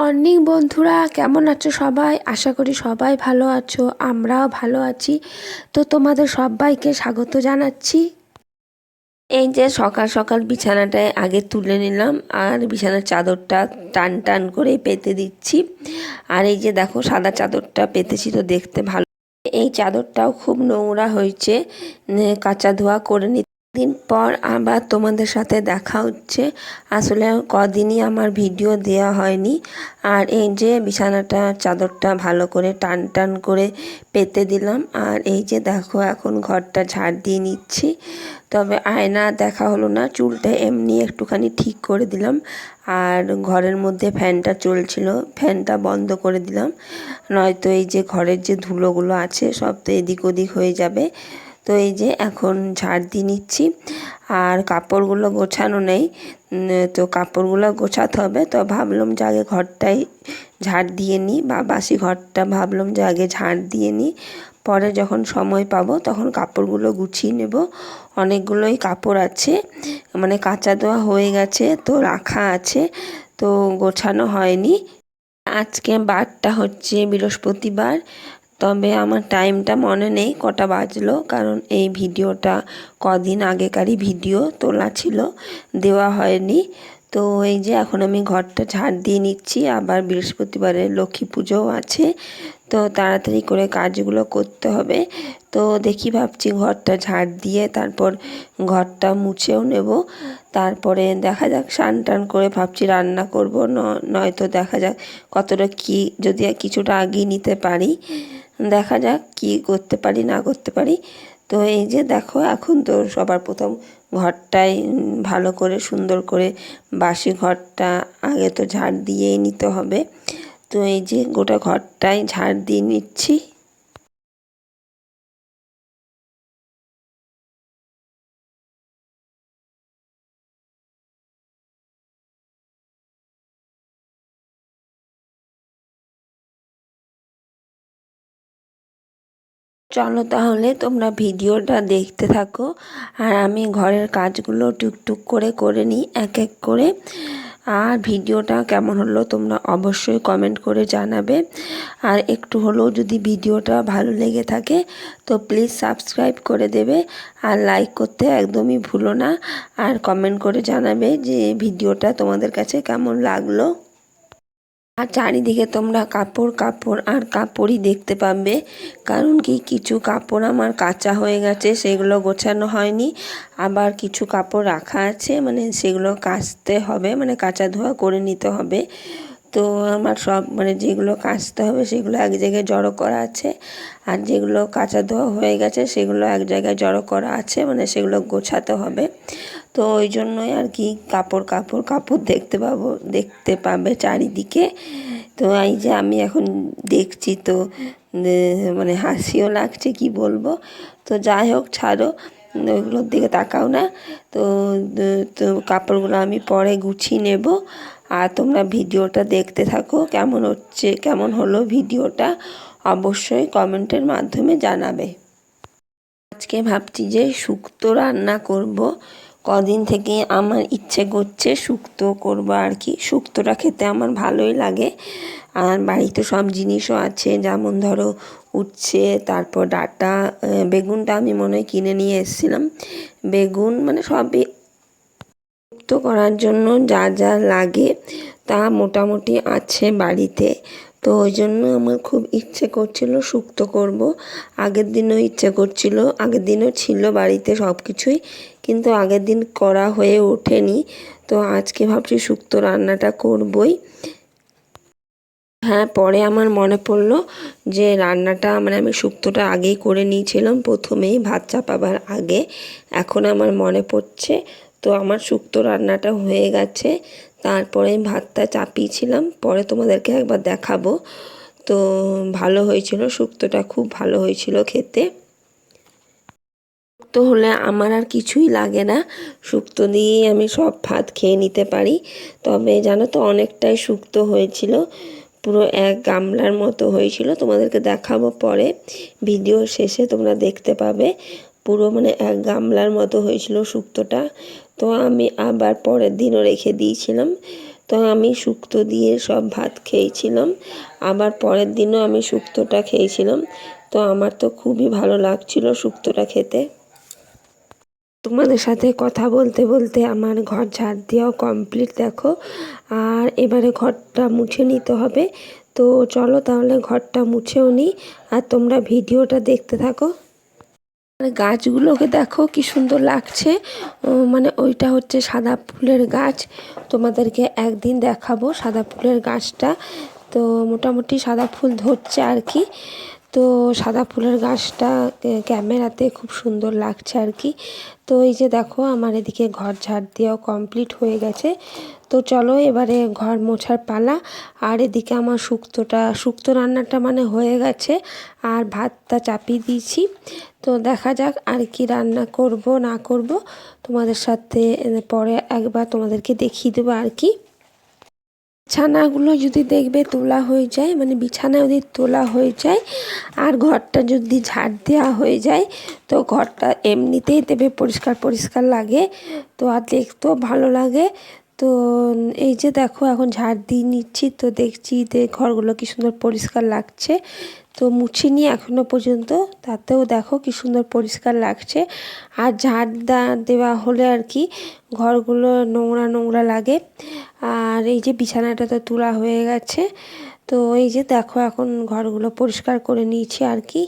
অনেক বন্ধুরা কেমন আছো সবাই? আশা করি সবাই ভালো আছো, আমরাও ভালো আছি। তো তোমাদের সবাইকে স্বাগত জানাচ্ছি। এই যে সকাল সকাল বিছানাটায় আগে তুলে নিলাম, আর বিছানার চাদরটা টান টান করে পেতে দিচ্ছি। আর এই যে দেখো সাদা চাদরটা পেতেছি, তো দেখতে ভালো। এই চাদরটাও খুব নোংরা হয়েছে, কাচা ধোয়া করে দিন পর আবার তোমাদের সাথে দেখা হচ্ছে। আসলে কদিনই আমার ভিডিও দেওয়া হয়নি। আর এই যে বিছানাটা চাদরটা ভালো করে টান টান করে পেতে দিলাম। আর এই যে দেখো এখন ঘরটা ঝাড় দিয়ে নিচ্ছি। তবে আয়না দেখা হলো না, চুলটা এমনি একটুখানি ঠিক করে দিলাম। আর ঘরের মধ্যে ফ্যানটা চলছিল, ফ্যানটা বন্ধ করে দিলাম, নয়তো এই যে ঘরের যে ধুলোগুলো আছে সব তো এদিক ওদিক হয়ে যাবে। তো এই যে এখন ঝাড় দিয়ে নিচ্ছি। আর কাপড়গুলো গোছানো নেই, তো কাপড়গুলো গোছাতে হবে। তো ভাবলাম যে আগে ঘরটাই ঝাড় দিয়ে নিই, বা বাসি ঘরটা ভাবলাম যে আগে ঝাড় দিয়ে নিই, পরে যখন সময় পাবো তখন কাপড়গুলো গুছিয়ে নেব। অনেকগুলোই কাপড় আছে, মানে কাচা ধোয়া হয়ে গেছে, তো রাখা আছে, তো গোছানো হয়নি। আজকে বারটা হচ্ছে বৃহস্পতিবার। তবে আমার টাইমটা মনে নেই কটা বাজলো, কারণ এই ভিডিওটা কদিন আগেকারই ভিডিও তোলা ছিল, দেওয়া হয়নি। তো এই যে এখন আমি ঘরটা ঝাড় দিয়ে নিচ্ছি, আবার বৃহস্পতিবারে লক্ষ্মী পুজোও আছে, তো তাড়াতাড়ি করে কাজগুলো করতে হবে। তো দেখি ভাবছি ঘরটা ঝাড় দিয়ে তারপর ঘরটা মুছেও নেব। তারপরে দেখা যাক, স্নান টান করে ভাবছি রান্না করব, নয়তো দেখা যাক কতটা কি, যদি কিছুটা আগিয়ে নিতে পারি, দেখা যাক কি করতে পারি না করতে পারি। তো এই যে দেখো এখন তো সবার প্রথম ঘরটাই ভালো করে সুন্দর করে, বাসি ঘরটা আগে তো ঝাড় দিয়েই নিতে হবে। তো এই যে গোটা ঘরটাই ঝাড় দিয়ে নিচ্ছি। চলো তাহলে তোমরা ভিডিওটা দেখতে থাকো, আর আমি ঘরের কাজগুলো টুকটুক করে করে নিই এক এক করে। আর ভিডিওটা কেমন হলো তোমরা অবশ্যই কমেন্ট করে জানাবে। আর একটু হলেও যদি ভিডিওটা ভালো লেগে থাকে তো প্লিজ সাবস্ক্রাইব করে দেবে, আর লাইক করতে একদমই ভুলো না। আর কমেন্ট করে জানাবে যে ভিডিওটা তোমাদের কাছে কেমন লাগলো। আর চারিদিকে তোমরা কাপড় কাপড় আর কাপড়ই দেখতে পাবে, কারণ কি কিছু কাপড় আমার কাঁচা হয়ে গেছে, সেগুলো গোছানো হয়নি। আবার কিছু কাপড় রাখা আছে, মানে সেগুলো কাচতে হবে, মানে কাচা ধোয়া করে নিতে হবে। তো আমার সব মানে যেগুলো কাচতে হবে সেগুলো এক জায়গায় জড়ো করা আছে, আর যেগুলো কাচা ধোয়া হয়ে গেছে সেগুলো এক জায়গায় জড়ো করা আছে, মানে সেগুলো গোছাতে হবে। তো ওই জন্যই আর কি কাপড় কাপড় কাপড় দেখতে পাবে চারিদিকে। তো এই যে আমি এখন দেখছি, তো মানে হাসিও লাগছে, কি বলবো। তো যাই হোক ছাড়ো, ওইগুলোর দিকে তাকাও না। তো তো কাপড়গুলো আমি পরে গুছিয়ে নেব। আর তোমরা ভিডিওটা দেখতে থাকো, কেমন হচ্ছে কেমন হলো ভিডিওটা অবশ্যই কমেন্টের মাধ্যমে জানাবে। আজকে ভাবছি যে শুক্তো রান্না করব। কদিন থেকে আমার ইচ্ছে করছে শুক্তো করব আর কি। শুক্তোটা খেতে আমার ভালোই লাগে। আর বাড়িতে সব জিনিসও আছে, যেমন ধরো উচ্ছে, তারপর ডাঁটা, বেগুনটা আমি মনে হয় কিনে নিয়ে এসেছিলাম। বেগুন মানে সবই শুক্তো করার জন্য যা যা লাগে তা মোটামুটি আছে বাড়িতে। তো ওই জন্য আমার খুব ইচ্ছে করছিল শুক্তো করব। আগের দিনও ইচ্ছে করছিল, আগের দিনও ছিল বাড়িতে সব কিছুই, কিন্তু আগের দিন করা হয়ে ওঠেনি। তো আজকে ভাবছি শুক্তো রান্নাটা করবই। হ্যাঁ, পরে আমার মনে পড়লো যে রান্নাটা মানে আমি শুক্তোটা আগেই করে নিয়েছিলাম, প্রথমেই ভাত চাপাবার আগে। এখন আমার মনে পড়ছে, তো আমার শুক্তো রান্নাটা হয়ে গেছে। তারপরে আমি ভাতটা চাপিয়েছিলাম, পরে তোমাদেরকে একবার দেখাবো। তো ভালো হয়েছিল শুক্তোটা, খুব ভালো হয়েছিল খেতে। শুক্তো হলে আমার আর কিছুই লাগে না, শুক্তো দিয়েই আমি সব ভাত খেয়ে নিতে পারি। তবে জানো তো অনেকটাই শুক্তো হয়েছিল, পুরো এক গামলার মতো হয়েছিল। তোমাদেরকে দেখাবো পরে, ভিডিও শেষে তোমরা দেখতে পাবে। পুরো মানে এক গামলার মতো হয়েছিল শুক্তোটা। তো আমি আবার পরের দিনও রেখে দিয়েছিলাম। তো তো আমি শুক্তো দিয়ে সব ভাত খেয়েছিলাম, আবার পরের দিনও আমি শুক্তোটা খেয়েছিলাম। তো আমার তো খুবই ভালো লাগছিল শুক্তোটা খেতে। তোমাদের সাথে কথা বলতে বলতে আমার ঘর ঝাড় দেওয়াও কমপ্লিট দেখো। আর এবারে ঘরটা মুছে নিতে হবে। তো চলো তাহলে ঘরটা মুছেও নিই, আর তোমরা ভিডিওটা দেখতে থাকো। গাছগুলোকে দেখো কি সুন্দর লাগছে। মানে ওইটা হচ্ছে সাদা ফুলের গাছ, তোমাদেরকে একদিন দেখাবো সাদা ফুলের গাছটা। তো মোটামুটি সাদা ফুল ধরছে আর কি। তো সাদা ফুলের গাছটা ক্যামেরাতে খুব সুন্দর লাগছে আর কি। তো এই যে দেখো আমার এদিকে ঘর ঝাড় দেওয়াও কমপ্লিট হয়ে গেছে। তো চলো এবারে ঘর মোছার পালা। আর এদিকে আমার শুক্তো রান্নাটা মানে হয়ে গেছে, আর ভাতটা চাপিয়ে দিয়েছি। তো দেখা যাক আর কি রান্না করব না করব, তোমাদের সাথে পরে একবার তোমাদেরকে দেখিয়ে দেবো আর কি। বিছানাগুলো যদি দেখবে তোলা হয়ে যায়, মানে বিছানা যদি তোলা হয়ে যায় আর ঘরটা যদি ঝাড় দেওয়া হয়ে যায়, তো ঘরটা এমনিতেই দেবে পরিষ্কার পরিষ্কার লাগে, তো আর দেখতেও ভালো লাগে। তো এই যে দেখো এখন ঝাড় দিয়ে নিচ্ছি, তো দেখছি যে ঘরগুলো কি সুন্দর পরিষ্কার লাগছে। তো মুছিনি এখনও পর্যন্ত, তাতেও দেখো কি সুন্দর পরিষ্কার লাগছে। আর ঝাড় দেওয়া হলে আর কি ঘরগুলো নোংরা নোংরা লাগে। আর এই যে বিছানাটা তো তোলা হয়ে গেছে। তো এই যে দেখো এখন ঘরগুলো পরিষ্কার করে নিয়েছি আর কি।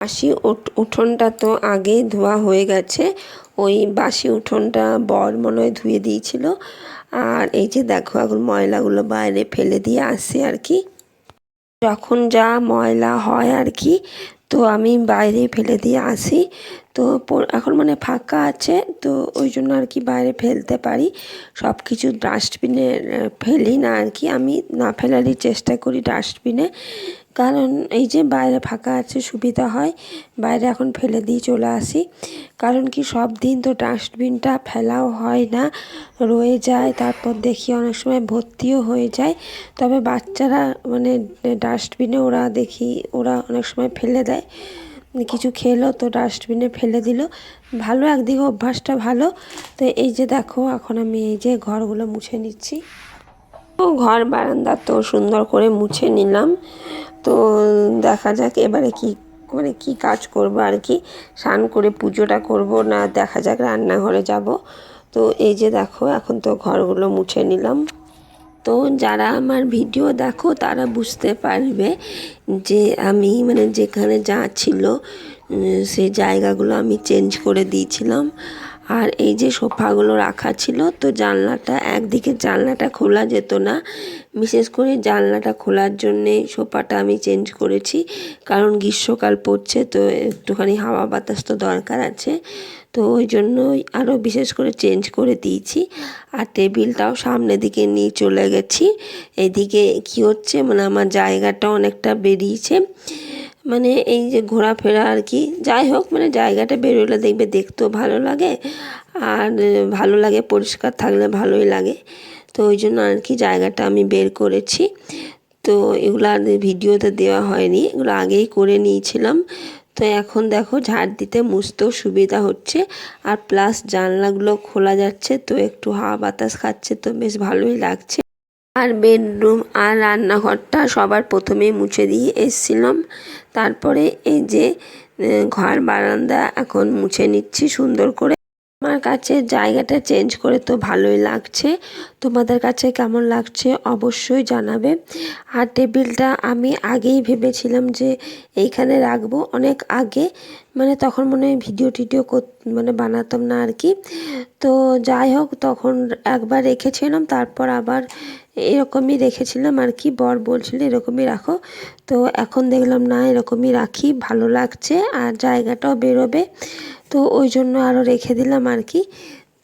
বাসি উঠোনটা তো আগেই ধোয়া হয়ে গেছে, ওই বাসি উঠোনটা বর মনে হয় ধুয়ে দিয়েছিল। আর এই যে দেখো এখন ময়লাগুলো বাইরে ফেলে দিয়ে আসি আর কি। যখন যা ময়লা হয় আর কি, তো আমি বাইরে ফেলে দিয়ে আসি। তো এখন মানে ফাঁকা আছে, তো ওই জন্য আর কি বাইরে ফেলতে পারি। সব কিছু ডাস্টবিনে ফেলি না আর কি, আমি না ফেলারই চেষ্টা করি ডাস্টবিনে। কারণ এই যে বাইরে ফাঁকা আছে সুবিধা হয়, বাইরে এখন ফেলে দিয়ে চলে আসি। কারণ কি সব দিন তো ডাস্টবিনটা ফেলাও হয় না, রয়ে যায়, তারপর দেখি অনেক সময় ভর্তিও হয়ে যায়। তবে বাচ্চারা মানে ডাস্টবিনে ওরা দেখি ওরা অনেক সময় ফেলে দেয়, কিছু খেলো তো ডাস্টবিনে ফেলে দিল। ভালো, একদিকে অভ্যাসটা ভালো। তো এই যে দেখো এখন আমি এই যে ঘরগুলো মুছে নিচ্ছি। তো ঘর বারান্দা তো সুন্দর করে মুছে নিলাম। তো দেখা যাক এবারে কি কাজ করব আর কি। স্নান করে পুজোটা করব না, দেখা যাক রান্নাঘরে যাব। তো এই যে দেখো এখন তো ঘরগুলো মুছে নিলাম। তো যারা আমার ভিডিও দেখো তারা বুঝতে পারবে যে আমি মানে যেখানে যা ছিল সেই জায়গাগুলো আমি চেঞ্জ করে দিয়েছিলাম। আর এই যে সোফাগুলো রাখা ছিল, তো একদিকে জানলাটা খোলা যেত না, বিশেষ করে জানলাটা খোলার জন্যে সোফাটা আমি চেঞ্জ করেছি। কারণ গ্রীষ্মকাল পড়ছে, তো একটুখানি হাওয়া বাতাস তো দরকার আছে, তো ওই জন্যই আরও বিশেষ করে চেঞ্জ করে দিয়েছি। আর টেবিলটাও সামনের দিকে নিয়ে চলে গেছি। এদিকে কি হচ্ছে মানে আমার জায়গাটা অনেকটা বেরিয়েছে, মানে এই যে ঘোরাফেরা আর কি। যাই হোক মানে জায়গাটা বেরোলে দেখবে দেখতেও ভালো লাগে, আর ভালো লাগে, পরিষ্কার থাকলে ভালোই লাগে। তো ওই জন্য আর কি জায়গাটা আমি বের করেছি। তো এগুলো আর ভিডিওতে দেওয়া হয়নি, এগুলো আগেই করে নিয়েছিলাম। তো এখন দেখো ঝাড় দিতে মুছতেও সুবিধা হচ্ছে, আর প্লাস জানলাগুলো খোলা যাচ্ছে, তো একটু হাওয়া বাতাস খাচ্ছে, তো বেশ ভালোই লাগছে। আর বেডরুম আর রান্নাঘরটা সবার প্রথমেই মুছে দিয়ে এসছিলাম। তারপরে এই যে ঘর বারান্দা এখন মুছে নিচ্ছি সুন্দর করে। আমার কাছে জায়গাটা চেঞ্জ করে তো ভালোই লাগছে, তোমাদের কাছে কেমন লাগছে অবশ্যই জানাবে। আর টেবিলটা আমি আগেই ভেবেছিলাম যে এইখানে রাখবো, অনেক আগে, মানে তখন মনে হয় ভিডিও টিডিও মানে বানাতাম না আর কি। তো যাই হোক তখন একবার রেখেছিলাম, তারপর আবার এরকমই রেখেছিলাম আর কি, বর বলছিল এরকমই রাখো। তো এখন দেখলাম না এরকমই রাখি, ভালো লাগছে আর জায়গাটাও বেরোবে, তো ওই জন্য আরও রেখে দিলাম আর কি।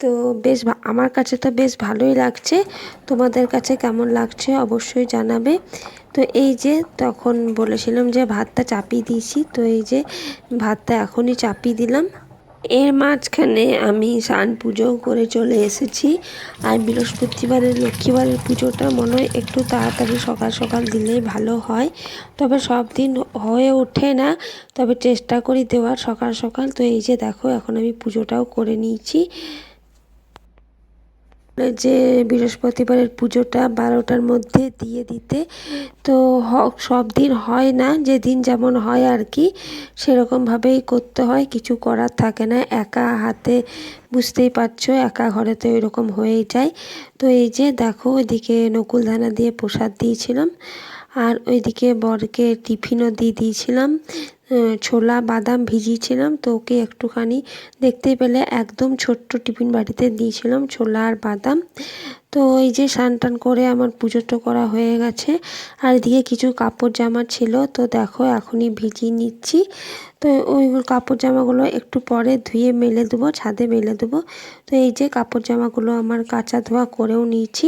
তো বেশ আমার কাছে তো বেশ ভালোই লাগছে, তোমাদের কাছে কেমন লাগছে অবশ্যই জানাবে। তো এই যে তখন বলেছিলাম যে ভাতটা চাপিয়ে দিয়েছি, তো এই যে ভাতটা এখনই চাপিয়ে দিলাম। এর মাঝখানে আমি স্নান পুজোও করে চলে এসেছি। আর বৃহস্পতিবারের লক্ষ্মীবারের পুজোটা মনে হয় একটু তাড়াতাড়ি সকাল সকাল দিলেই ভালো হয়, তবে সব দিন হয়ে ওঠে না, তবে চেষ্টা করি দেওয়ার সকাল সকাল। তো এই যে দেখো এখন আমি পুজোটাও করে নিয়েছি। যে বৃহস্পতিবারের পুজোটা 12টার মধ্যে দিয়ে দিতে। তো সব দিন হয় না, যেদিন যেমন হয় আর কি সেরকমভাবেই করতে হয়, কিছু করার থাকে না। একা হাতে বুঝতেই পারছো, একা ঘরে তো এরকম হয়েই যায়। তো এই যে দেখো ওইদিকে নকুলদানা দিয়ে প্রসাদ দিয়েছিলাম, আর ওইদিকে বরকে টিফিনও দিয়ে দিয়েছিলাম। ছোলা বাদাম ভিজিয়েছিলাম, তো ওকে একটুখানি দেখতেই পেলে একদম ছোট্ট টিফিন বাটিতে দিয়েছিলাম ছোলা আর বাদাম। তো এই যে স্নান টান করে আমার পুজোটা করা হয়ে গেছে। আর এদিকে কিছু কাপড় জামা ছিল, তো দেখো এখনই ভিজিয়ে নিচ্ছি। তো ওই কাপড় জামাগুলো একটু পরে ধুয়ে মেলে দেবো, ছাদে মেলে দেবো। তো এই যে কাপড় জামাগুলো আমার কাচা ধোয়া করেও নিয়েছি।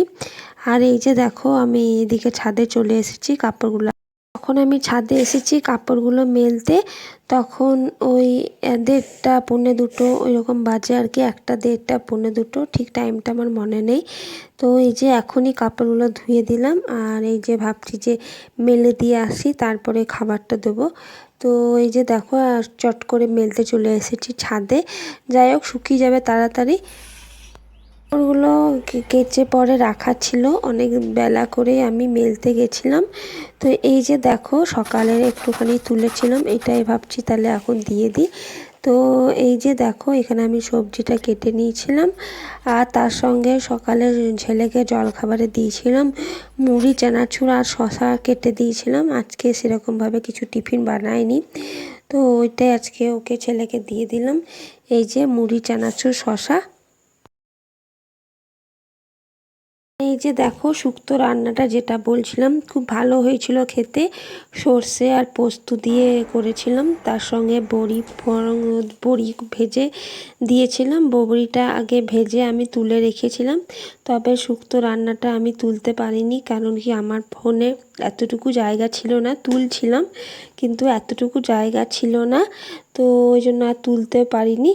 আর এই যে দেখো আমি এদিকে ছাদে চলে এসেছি কাপড়গুলো, তখন আমি ছাদে এসেছি কাপড়গুলো মেলতে, তখন ওই 1:30 পৌনে 2 ওইরকম বাজে আর কি, 1টা 1:30 পৌনে 2, ঠিক টাইমটা আমার মনে নেই। তো এই যে এখনই কাপড়গুলো ধুয়ে দিলাম, আর এই যে ভাবছি যে মেলে দিয়ে আসি তারপরে খাবারটা দেবো। তো এই যে দেখো চট করে মেলতে চলে এসেছি ছাদে, যাই হোক শুকিয়ে যাবে তাড়াতাড়ি। কাপড়গুলো কেচে পরে রাখা ছিল, অনেক বেলা করে আমি মেলতে গেছিলাম। তো এই যে দেখো সকালে একটুখানি তুলেছিলাম, এটাই ভাবছি তাহলে এখন দিয়ে দিই। তো এই যে দেখো এখানে আমি সবজিটা কেটে নিয়েছিলাম, আর তার সঙ্গে সকালে ছেলেকে জলখাবারে দিয়েছিলাম মুড়ি, চানাচুর আর শশা কেটে দিয়েছিলাম। আজকে সেরকমভাবে কিছু টিফিন বানাইনি, তো ওইটাই আজকে ওকে ছেলেকে দিয়ে দিলাম। এই যে মুড়ি, চানাচুর, শশা। এই যে দেখো শুক্তো রান্নাটা যেটা বলছিলাম খুব ভালো হয়েছিল খেতে, সর্ষে আর পোস্ত দিয়ে করেছিলাম, তার সঙ্গে বড়ি ভেজে দিয়েছিলাম। বড়িটা আগে ভেজে আমি তুলে রেখেছিলাম, তবে শুক্তো রান্নাটা আমি তুলতে পারিনি, কারণ কি আমার ফোনে এতটুকু জায়গা ছিল না, তুলছিলাম কিন্তু এতটুকু জায়গা ছিল না, তো ওই জন্য আর তুলতে পারিনি।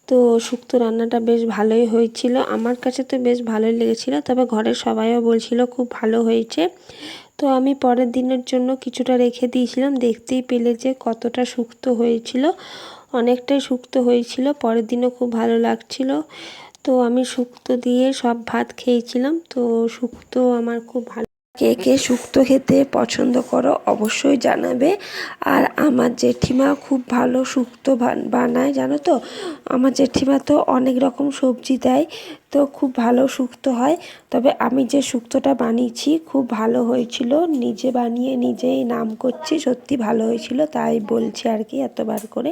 তো শুক্তো রান্নাটা বেশ ভালোই হয়েছিল, আমার কাছে তো বেশ ভালোই লেগেছিলো, তবে ঘরের সবাইও বলছিল খুব ভালো হয়েছে। তো আমি পরের দিনের জন্য কিছুটা রেখে দিয়েছিলাম, দেখতেই পেলে যে কতটা শুক্তো হয়েছিল, অনেকটাই শুক্তো হয়েছিল, পরের দিনও খুব ভালো লাগছিল। তো আমি শুক্তো দিয়ে সব ভাত খেয়েছিলাম। তো শুক্তো আমার খুব ভালো। কে কে শুক্তো খেতে পছন্দ করো অবশ্যই জানাবে। আর আমার জেঠিমা খুব ভালো শুক্তো বানায় জানো তো, আমার জেঠিমা তো অনেক রকম সবজি দেয়, তো খুব ভালো শুক্তো হয়। তবে আমি যে শুক্তোটা বানিয়েছি খুব ভালো হয়েছিল, নিজে বানিয়ে নিজেই নাম করছি, সত্যি ভালো হয়েছিল, তাই বলছি আর কি এতবার করে।